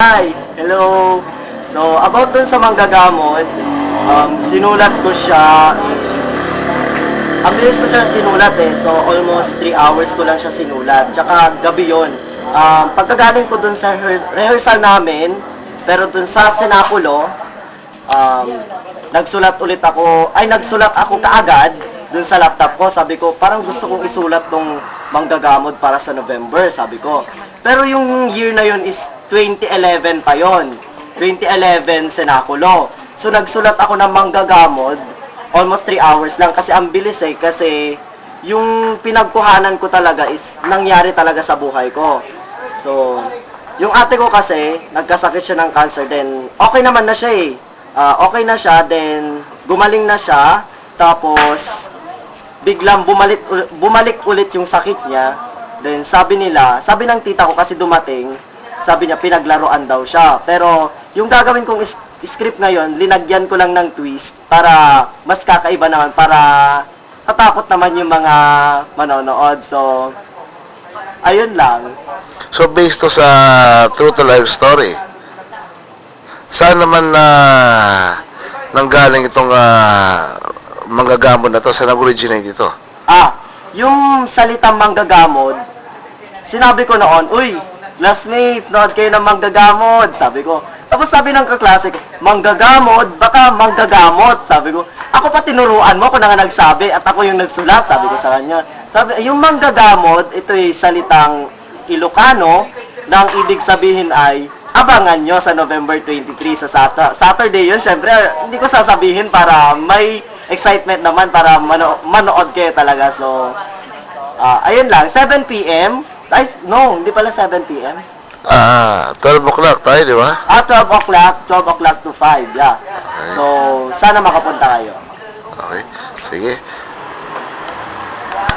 Hi! Hello! So, about dun sa manggagamot, sinulat ko siya, ang bilis ko siya sinulat So, almost 3 hours ko lang siya sinulat. Tsaka, gabi yun. Pagkagaling ko dun sa rehearsal namin, pero dun sa sinakulo, nagsulat ako kaagad dun sa laptop ko. Sabi ko, parang gusto kong isulat tong manggagamot para sa November, sabi ko. Pero yung year na yun is 2011 pa yon. 2011 senakulo. So nagsulat ako ng manggagamot almost 3 hours lang kasi ang bilis kasi yung pinagkuhanan ko talaga is nangyari talaga sa buhay ko. So yung ate ko kasi nagkasakit siya ng cancer, then okay naman na siya okay na siya, then gumaling na siya, tapos biglang bumalik ulit yung sakit niya. Then sabi ng tita ko kasi dumating, sabi niya pinaglaruan daw siya. Pero yung gagawin kong script ngayon, linagyan ko lang ng twist para mas kakaiba naman, para tatakot naman yung mga manonood. So, ayun lang. So, based to sa true to life story, saan naman nanggaling itong manggagamot na to? Saan originate ito? Yung salitang manggagamot, sinabi ko noon, uy, classmate, nood kayo ng manggagamot, sabi ko. Tapos sabi ng kaklase ko, manggagamot, baka manggagamot, sabi ko. Ako pa tinuruan mo, ako na nga nagsabi, at ako yung nagsulat, sabi ko sa kanya. Sabi, yung manggagamot, ito'y salitang Ilocano, na ang ibig sabihin ay, abangan nyo sa November 23 sa Saturday yun. Syempre, hindi ko sasabihin para may excitement naman, para manood kayo talaga. So, ayun lang, 7 p.m. Ay, no, hindi pala 7 p.m. 12 o'clock tayo, di ba? 12 o'clock to 5, yeah. So, sana makapunta kayo. Okay, sige.